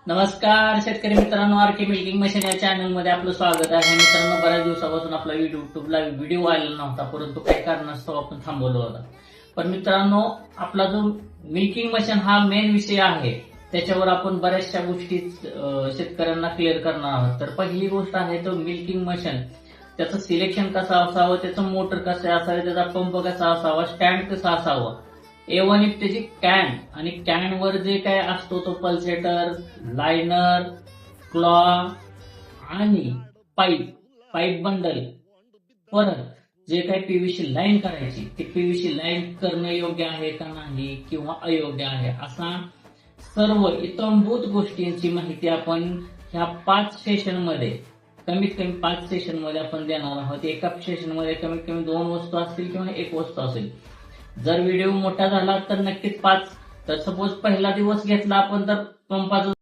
नमस्कार शेतकरी मित्रांनो, आरके मिल्किंग मशीन या चॅनल मध्ये आपलं स्वागत आहे. मित्रांनो, बऱ्याच दिवसापासून आपला युट्यूबला व्हिडिओ आलेला नव्हता, परंतु काही कारणास्तव आपण थांबवला होता. पण मित्रांनो, आपला जो मिल्किंग मशीन हा मेन विषय आहे, त्याच्यावर आपण बऱ्याचशा गोष्टी शेतकऱ्यांना क्लिअर करणार आहोत. तर पहिली गोष्ट आहे तो मिल्किंग मशीन, त्याचं सिलेक्शन कसं असावं, त्याचं मोटर कसं असावं, त्याचा पंप कसा असावा, स्टँड कसा असावा, A1 त्याची कॅन आणि कॅन वर जे काय असतो तो पल्सेटर, लायनर, क्लॉ आणि पाईप बंडल, परत जे काही पीव्हीसी लाईन करायची ती पीव्हीसी लाईन करणं योग्य आहे का नाही किंवा अयोग्य आहे, असा सर्व इतंभूत गोष्टींची माहिती आपण ह्या 5 सेशन मध्ये कमीत कमी 5 सेशन मध्ये आपण देणार आहोत. एका सेशन मध्ये कमीत कमी 2 वस्तू असतील किंवा 1 वस्तू असेल. जर व्हिडिओ मोठा झाला तर नक्कीच 5. तर सपोज पहिला दिवस घेतला आपण तर पंपाचं